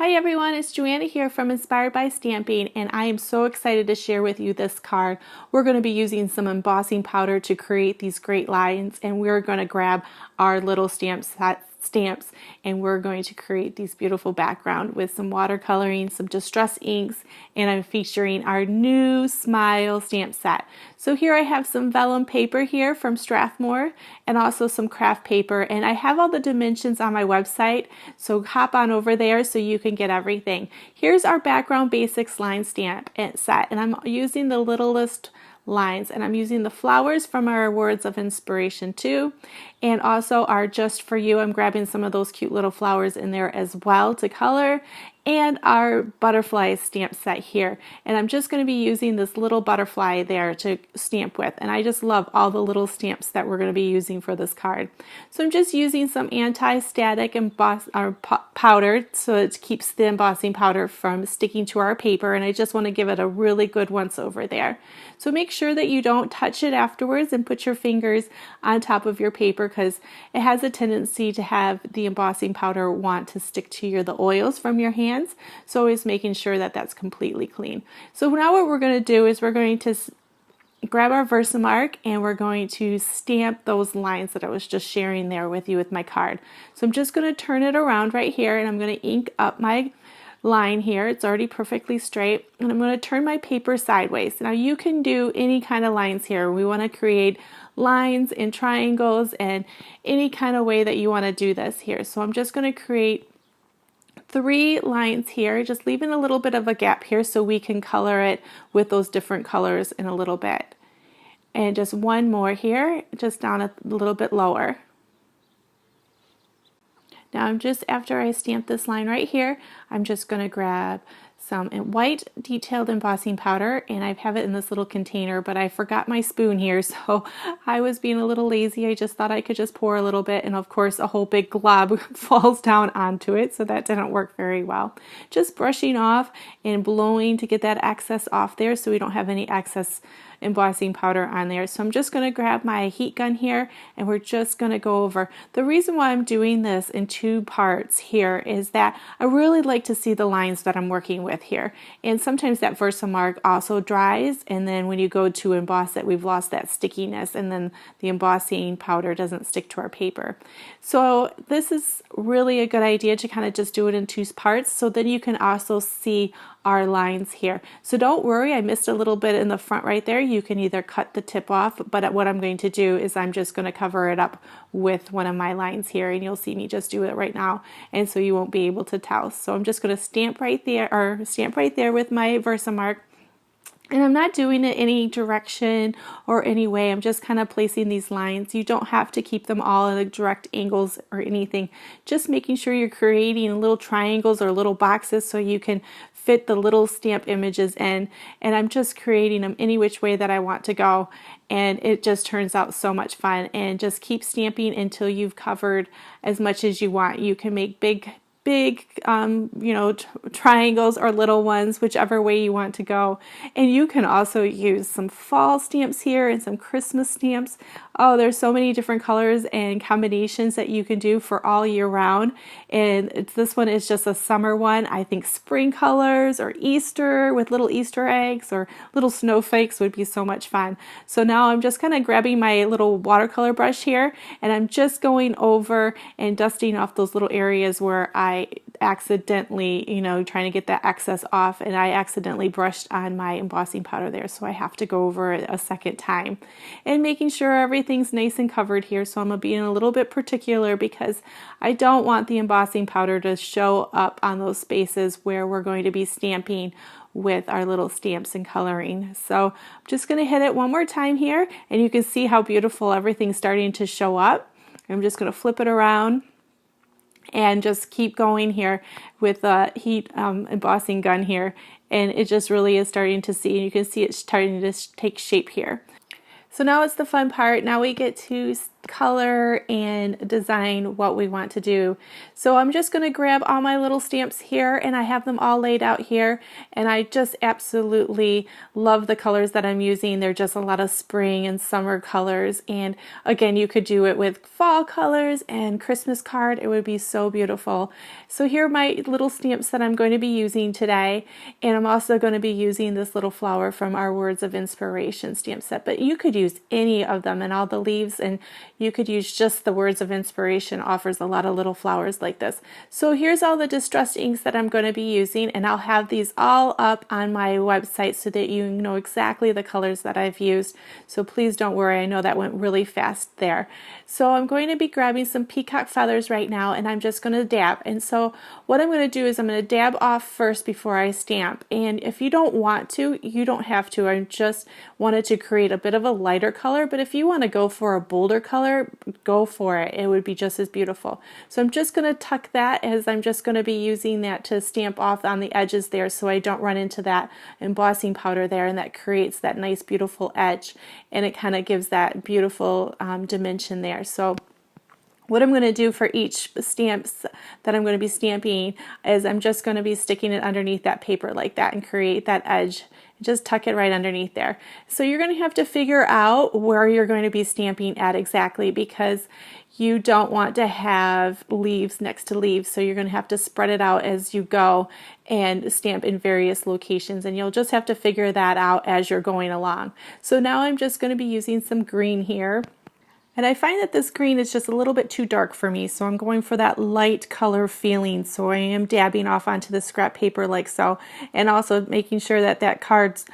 Hi everyone, it's Joanna here from Inspired by Stamping, and I am so excited to share with you this card. We're going to be using some embossing powder to create these great lines, and we're going to grab our little stamps and we're going to create these beautiful background with some watercoloring, some distress inks, and I'm featuring our new Smile stamp set. So here I have some vellum paper here from Strathmore and also some KRAFT paper, and I have all the dimensions on my website, so hop on over there so you can get everything. Here's our background basics line stamp set, and I'm using the littlest lines, and I'm using the flowers from our words of inspiration too, and also our just for you. I'm grabbing some of those cute little flowers in there as well to color, and our butterfly stamp set here, and I'm just going to be using this little butterfly there to stamp with, and I just love all the little stamps that we're going to be using for this card. So I'm just using some anti-static powder so it keeps the embossing powder from sticking to our paper, and I just want to give it a really good once over there. So make sure that you don't touch it afterwards and put your fingers on top of your paper, because it has a tendency to have the embossing powder want to stick to the oils from your hands. So always making sure that that's completely clean. So now what we're going to do is we're going to grab our Versamark and we're going to stamp those lines that I was just sharing there with you with my card. So I'm just going to turn it around right here, and I'm going to ink up my line here. It's already perfectly straight, and I'm going to turn my paper sideways. Now you can do any kind of lines here. We want to create lines and triangles and any kind of way that you want to do this here. So I'm just going to create 3 lines here, just leaving a little bit of a gap here so we can color it with those different colors in a little bit. And just one more here, just down a little bit lower. Now I'm just, after I stamp this line right here, I'm just going to grab some white detailed embossing powder, and I have it in this little container, but I forgot my spoon here, so I was being a little lazy. I just thought I could just pour a little bit, and of course a whole big glob falls down onto it, so that didn't work very well. Just brushing off and blowing to get that excess off there so we don't have any excess embossing powder on there. So I'm just going to grab my heat gun here, and we're just going to go over. The reason why I'm doing this in 2 parts here is that I really like to see the lines that I'm working with here, and sometimes that Versamark also dries, and then when you go to emboss it, we've lost that stickiness, and then the embossing powder doesn't stick to our paper. So this is really a good idea to kind of just do it in 2 parts, so then you can also see our lines here. So don't worry, I missed a little bit in the front right there. You can either cut the tip off, but what I'm going to do is I'm just going to cover it up with one of my lines here, and you'll see me just do it right now, and so you won't be able to tell. So I'm just going to stamp right there with my Versamark. And I'm not doing it any direction or any way. I'm just kind of placing these lines. You don't have to keep them all at direct angles or anything. Just making sure you're creating little triangles or little boxes so you can fit the little stamp images in. And I'm just creating them any which way that I want to go. And it just turns out so much fun. And just keep stamping until you've covered as much as you want. You can make big triangles or little ones, whichever way you want to go. And you can also use some fall stamps here and some Christmas stamps. Oh, there's so many different colors and combinations that you can do for all year round. And this one is just a summer one. I think spring colors or Easter with little Easter eggs or little snowflakes would be so much fun. So now I'm just kind of grabbing my little watercolor brush here, and I'm just going over and dusting off those little areas where I accidentally, trying to get that excess off, and I accidentally brushed on my embossing powder there, so I have to go over it a second time, and making sure everything's nice and covered here. So I'm being a little bit particular because I don't want the embossing powder to show up on those spaces where we're going to be stamping with our little stamps and coloring. So I'm just going to hit it one more time here, and you can see how beautiful everything's starting to show up. I'm just going to flip it around and just keep going here with the heat embossing gun here, and it just really is starting to see, and you can see it's starting to take shape here. So now it's the fun part. Now we get to color and design what we want to do. So I'm just going to grab all my little stamps here, and I have them all laid out here, and I just absolutely love the colors that I'm using. They're just a lot of spring and summer colors, and again, you could do it with fall colors and Christmas card. It would be so beautiful. So here are my little stamps that I'm going to be using today, and I'm also going to be using this little flower from our Words of Inspiration stamp set, but you could use any of them and all the leaves, and you could use just the Words of Inspiration. Offers a lot of little flowers like this. So here's all the distressed inks that I'm going to be using, and I'll have these all up on my website so that you know exactly the colors that I've used. So please don't worry, I know that went really fast there. So I'm going to be grabbing some peacock feathers right now, and I'm just going to dab. And so what I'm going to do is I'm going to dab off first before I stamp. And if you don't want to, you don't have to. I just wanted to create a bit of a lighter color, but if you want to go for a bolder color, go for it. It would be just as beautiful. So I'm just going to tuck that, as I'm just going to be using that to stamp off on the edges there so I don't run into that embossing powder there, and that creates that nice beautiful edge, and it kind of gives that beautiful dimension there. So what I'm going to do for each stamps that I'm going to be stamping is I'm just going to be sticking it underneath that paper like that and create that edge. Just tuck it right underneath there. So you're going to have to figure out where you're going to be stamping at exactly, because you don't want to have leaves next to leaves. So you're going to have to spread it out as you go and stamp in various locations, and you'll just have to figure that out as you're going along. So now I'm just going to be using some green here. And I find that this green is just a little bit too dark for me, so I'm going for that light color feeling. So I am dabbing off onto the scrap paper like so, and also making sure that that card's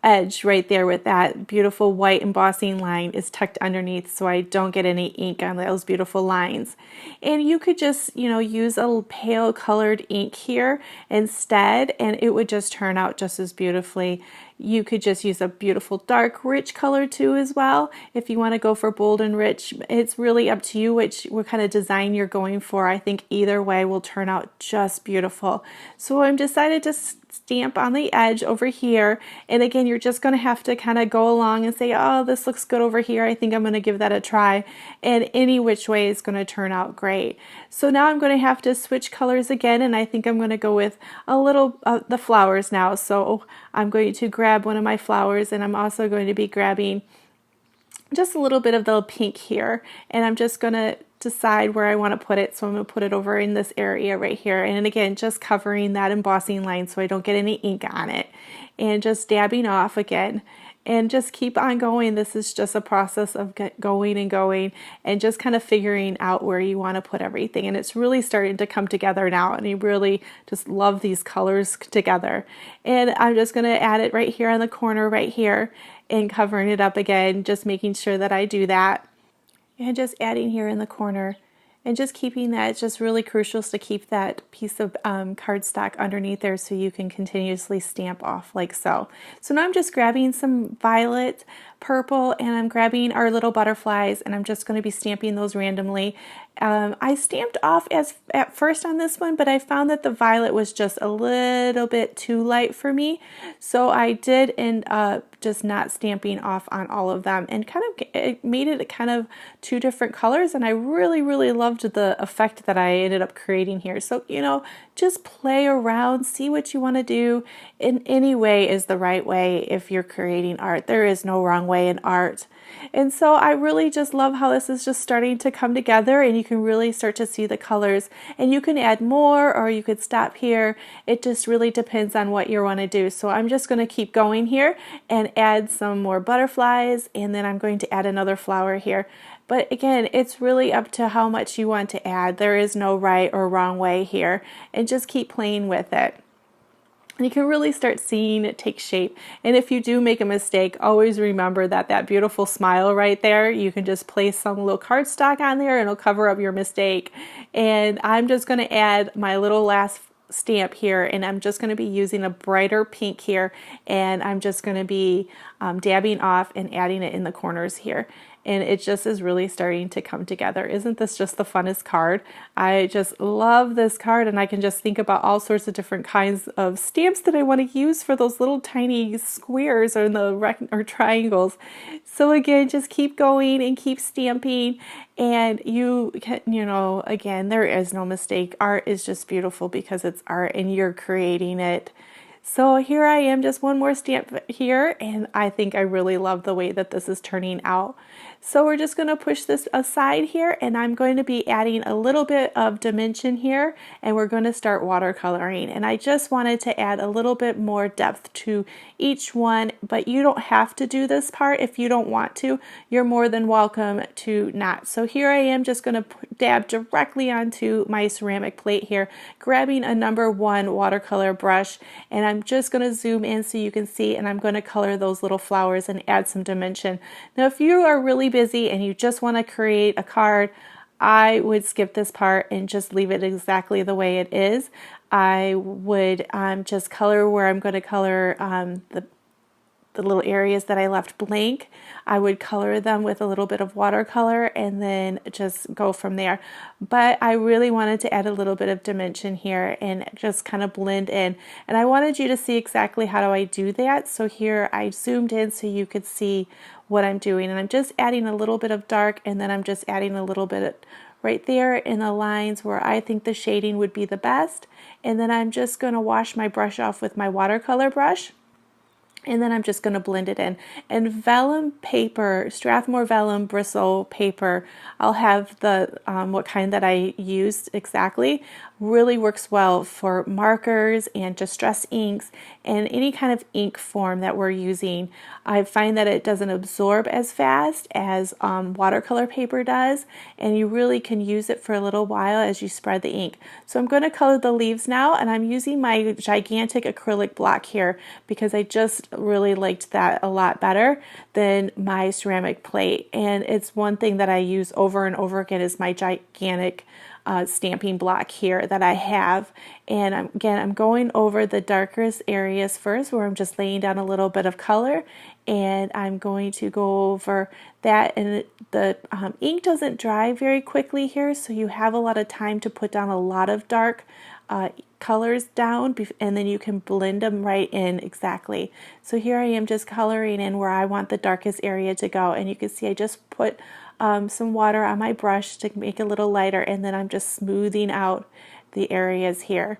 edge right there with that beautiful white embossing line is tucked underneath so I don't get any ink on those beautiful lines. And you could just, you know, use a pale colored ink here instead, and it would just turn out just as beautifully. You could just use a beautiful dark rich color too as well if you want to go for bold and rich. It's really up to you what kind of design you're going for. I think either way will turn out just beautiful. So I'm decided to stamp on the edge over here, and again you're just going to have to kind of go along and say, oh, this looks good over here, I think I'm going to give that a try, and any which way is going to turn out great. So now I'm going to have to switch colors again, and I think I'm going to go with a little the flowers now. So I'm going to grab one of my flowers, and I'm also going to be grabbing just a little bit of the pink here, and I'm just going to decide where I want to put it. So I'm going to put it over in this area right here, and again just covering that embossing line so I don't get any ink on it, and just dabbing off again, and just keep on going. This is just a process of going and going and just kind of figuring out where you want to put everything, and it's really starting to come together now, and you really just love these colors together. And I'm just going to add it right here on the corner right here and covering it up again, just making sure that I do that, and just adding here in the corner, and just keeping that. It's just really crucial to keep that piece of cardstock underneath there so you can continuously stamp off like so. So now I'm just grabbing some violet, purple, and I'm grabbing our little butterflies, and I'm just going to be stamping those randomly. I stamped off at first on this one, but I found that the violet was just a little bit too light for me, so I did end up just not stamping off on all of them, and kind of it made it kind of two different colors, and I really loved the effect that I ended up creating here. So, you know, just play around, see what you want to do. In any way is the right way if you're creating art. There is no wrong way in art. And so I really just love how this is just starting to come together, and you can really start to see the colors, and you can add more or you could stop here. It just really depends on what you want to do. So I'm just going to keep going here and add some more butterflies, and then I'm going to add another flower here. But again, it's really up to how much you want to add. There is no right or wrong way here, and just keep playing with it. And you can really start seeing it take shape. And if you do make a mistake, always remember that that beautiful smile right there, you can just place some little cardstock on there and it'll cover up your mistake. And I'm just going to add my little last stamp here, and I'm just going to be using a brighter pink here, and I'm just going to be dabbing off and adding it in the corners here. And it just is really starting to come together. Isn't this just the funnest card? I just love this card, and I can just think about all sorts of different kinds of stamps that I want to use for those little tiny squares or or triangles. So again, just keep going and keep stamping, and you can, again, there is no mistake. Art is just beautiful because it's art and you're creating it. So here I am, just one more stamp here, and I think I really love the way that this is turning out. So we're just going to push this aside here, and I'm going to be adding a little bit of dimension here, and we're going to start watercoloring. And I just wanted to add a little bit more depth to each one, but you don't have to do this part if you don't want to. You're more than welcome to not. So here I am, just going to dab directly onto my ceramic plate here, grabbing a number 1 watercolor brush, and I'm just going to zoom in so you can see, and I'm going to color those little flowers and add some dimension. Now if you are really busy and you just want to create a card, I would skip this part and just leave it exactly the way it is. I would just color where I'm going to color the little areas that I left blank. I would color them with a little bit of watercolor and then just go from there. But I really wanted to add a little bit of dimension here and just kind of blend in. And I wanted you to see exactly how do I do that. So here I zoomed in so you could see what I'm doing. And I'm just adding a little bit of dark, and then I'm just adding a little bit right there in the lines where I think the shading would be the best. And then I'm just going to wash my brush off with my watercolor brush. And then I'm just going to blend it in. And vellum paper, Strathmore vellum Bristol paper, I'll have the what kind that I used exactly, really works well for markers and distress inks and any kind of ink form that we're using. I find that it doesn't absorb as fast as watercolor paper does, and you really can use it for a little while as you spread the ink. So I'm going to color the leaves now, and I'm using my gigantic acrylic block here because I just really liked that a lot better than my ceramic plate. And it's one thing that I use over and over again is my gigantic stamping block here that I have. And I'm going over the darkest areas first where I'm just laying down a little bit of color, and I'm going to go over that. And the ink doesn't dry very quickly here, so you have a lot of time to put down a lot of dark colors down, and then you can blend them right in exactly. So here I am just coloring in where I want the darkest area to go, and you can see I just put some water on my brush to make it a little lighter, and then I'm just smoothing out the areas here.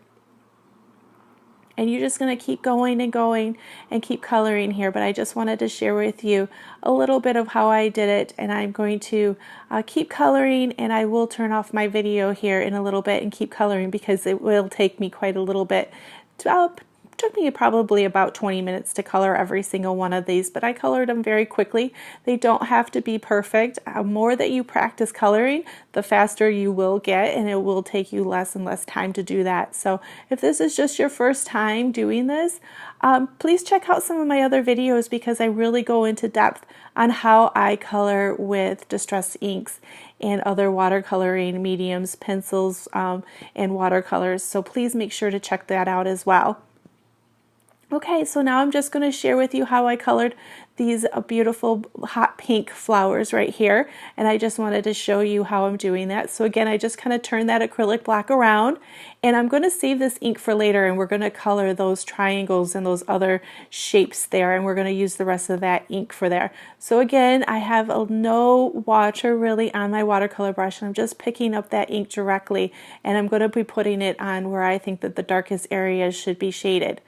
And you're just going to keep going and going and keep coloring here, but I just wanted to share with you a little bit of how I did it. And I'm going to keep coloring, and I will turn off my video here in a little bit and keep coloring because it will take me quite a little bit to took me probably about 20 minutes to color every single one of these, but I colored them very quickly. They don't have to be perfect. The more that you practice coloring, the faster you will get, and it will take you less and less time to do that. So if this is just your first time doing this, please check out some of my other videos because I really go into depth on how I color with distress inks and other watercoloring mediums, pencils, and watercolors. So please make sure to check that out as well. Okay, so now I'm just going to share with you how I colored these beautiful hot pink flowers right here, and I just wanted to show you how I'm doing that. So again, I just kind of turn that acrylic block around, and I'm going to save this ink for later, and we're going to color those triangles and those other shapes there, and we're going to use the rest of that ink for there. So again, I have no water really on my watercolor brush, and I'm just picking up that ink directly, and I'm going to be putting it on where I think that the darkest areas should be shaded.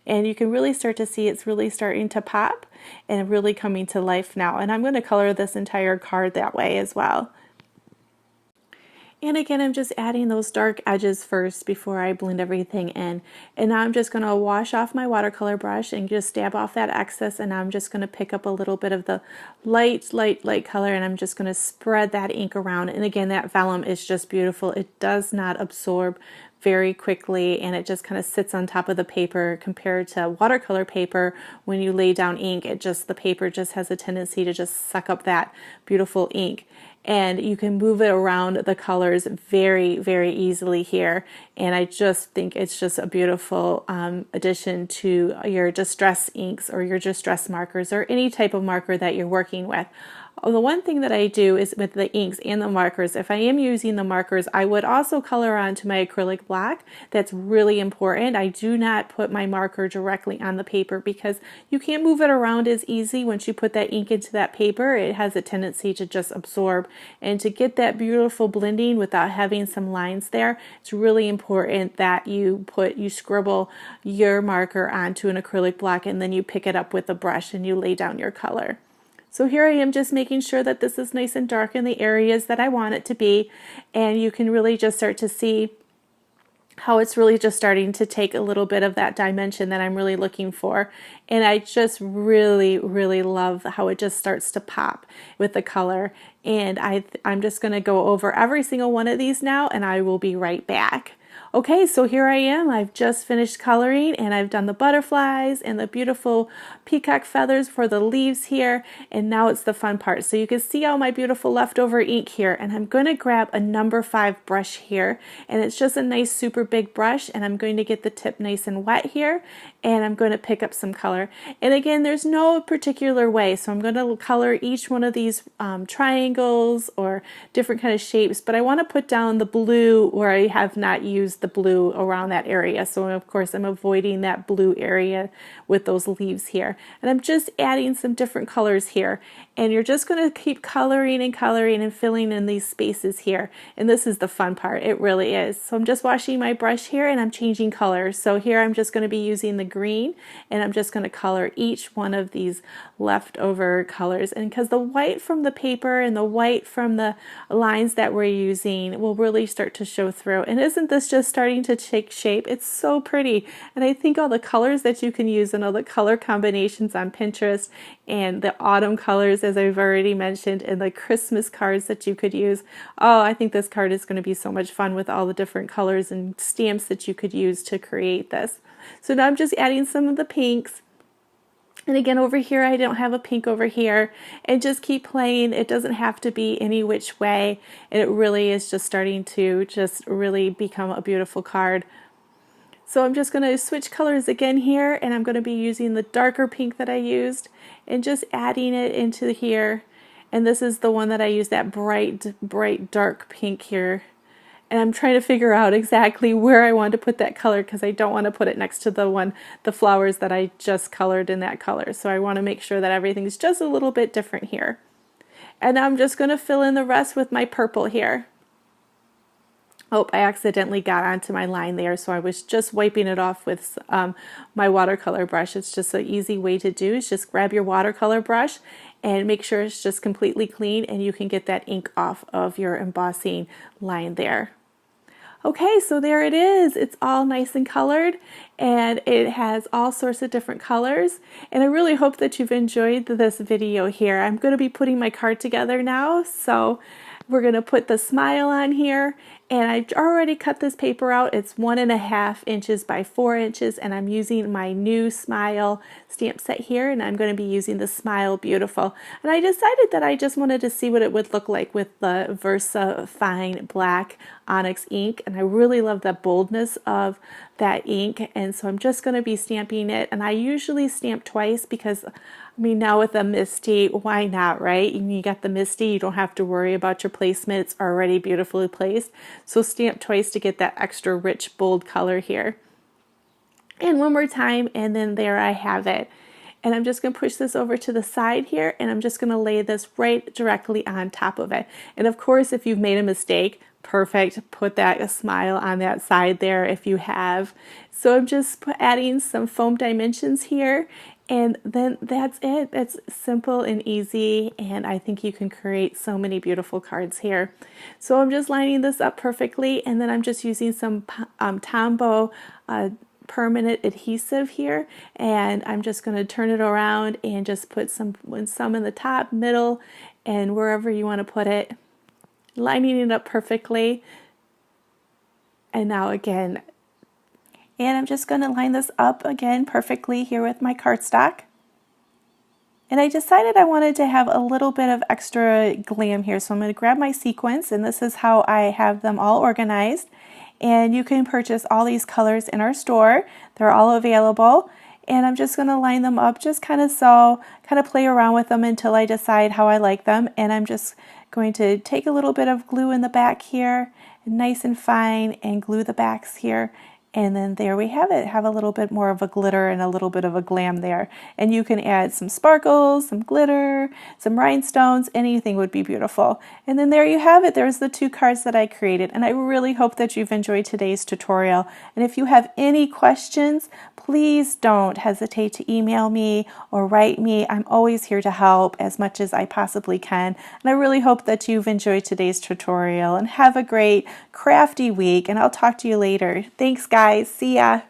And you can really start to see it's really starting to pop and really coming to life now. And I'm going to color this entire card that way as well. And again, I'm just adding those dark edges first before I blend everything in. And now I'm just going to wash off my watercolor brush and just dab off that excess. And now I'm just going to pick up a little bit of the light color, and I'm just going to spread that ink around. And again, that vellum is just beautiful. It does not absorb very quickly, and it just kind of sits on top of the paper compared to watercolor paper. When you lay down ink, the paper just has a tendency to just suck up that beautiful ink. And you can move it around the colors very, very easily here. And I just think it's just a beautiful addition to your distress inks or your distress markers or any type of marker that you're working with. The one thing that I do is with the inks and the markers, if I am using the markers, I would also color onto my acrylic black. That's really important. I do not put my marker directly on the paper because you can't move it around as easy. Once you put that ink into that paper, it has a tendency to just absorb. And to get that beautiful blending without having some lines there, it's really important that you scribble your marker onto an acrylic block and then you pick it up with a brush and you lay down your color. So here I am just making sure that this is nice and dark in the areas that I want it to be, and you can really just start to see how it's really just starting to take a little bit of that dimension that I'm really looking for. And I just really, really love how it just starts to pop with the color. And I'm just going to go over every single one of these now, and I will be right back. Okay, so here I am. I've just finished coloring and I've done the butterflies and the beautiful peacock feathers for the leaves here, and now it's the fun part. So you can see all my beautiful leftover ink here, and I'm going to grab a number 5 brush here, and it's just a nice super big brush, and I'm going to get the tip nice and wet here, and I'm going to pick up some color. And again, there's no particular way, so I'm going to color each one of these triangles or different kind of shapes, but I want to put down the blue where I have not used the blue around that area. So of course I'm avoiding that blue area with those leaves here. And I'm just adding some different colors here. And you're just going to keep coloring and coloring and filling in these spaces here. And this is the fun part. It really is. So I'm just washing my brush here and I'm changing colors. So here I'm just going to be using the green, and I'm just going to color each one of these leftover colors. And because the white from the paper and the white from the lines that we're using will really start to show through. And isn't this just starting to take shape? It's so pretty. And I think all the colors that you can use and all the color combinations on Pinterest and the autumn colors, as I've already mentioned, and the Christmas cards that you could use. Oh, I think this card is going to be so much fun with all the different colors and stamps that you could use to create this. So now I'm just adding some of the pinks. And again, over here, I don't have a pink over here, and just keep playing. It doesn't have to be any which way. And it really is just starting to just really become a beautiful card. So I'm just going to switch colors again here, and I'm going to be using the darker pink that I used and just adding it into here. And this is the one that I used, that bright dark pink here. And I'm trying to figure out exactly where I want to put that color because I don't want to put it next to the flowers that I just colored in that color. So I want to make sure that everything's just a little bit different here. And I'm just going to fill in the rest with my purple here. Oh, I accidentally got onto my line there, so I was just wiping it off with my watercolor brush. It's just an easy way to do is just grab your watercolor brush and make sure it's just completely clean, and you can get that ink off of your embossing line there. Okay, so there it is. It's all nice and colored, and it has all sorts of different colors. And I really hope that you've enjoyed this video here. I'm going to be putting my card together now, so we're going to put the smile on here, and I've already cut this paper out. It's 1.5 inches by 4 inches, and I'm using my new Smile stamp set here, and I'm going to be using the Smile Beautiful. And I decided that I just wanted to see what it would look like with the Versa Fine Black Onyx ink, and I really love the boldness of that ink, and so I'm just going to be stamping it. And I usually stamp twice because, I mean, now with a MISTI, why not, right? You got the MISTI, you don't have to worry about your placement. It's already beautifully placed. So stamp twice to get that extra rich, bold color here. And one more time, and then there I have it. And I'm just going to push this over to the side here, and I'm just going to lay this right directly on top of it. And of course, if you've made a mistake, perfect, put that smile on that side there if you have. So I'm just adding some foam dimensions here, and then that's it. It's simple and easy, and I think you can create so many beautiful cards here. So I'm just lining this up perfectly, and then I'm just using some Tombow permanent adhesive here, and I'm just going to turn it around and just put some in the top, middle, and wherever you want to put it, lining it up perfectly. And now again, and I'm just going to line this up again perfectly here with my cardstock. And I decided I wanted to have a little bit of extra glam here. So I'm going to grab my sequins, and this is how I have them all organized. And you can purchase all these colors in our store. They're all available. And I'm just going to line them up just kind of play around with them until I decide how I like them. And I'm just going to take a little bit of glue in the back here, nice and fine, and glue the backs here. And then there we have it. Have a little bit more of a glitter and a little bit of a glam there. And you can add some sparkles, some glitter, some rhinestones, anything would be beautiful. And then there you have it. There's the 2 cards that I created. And I really hope that you've enjoyed today's tutorial. And if you have any questions, please don't hesitate to email me or write me. I'm always here to help as much as I possibly can. And I really hope that you've enjoyed today's tutorial, and have a great crafty week, and I'll talk to you later. Thanks guys. See ya.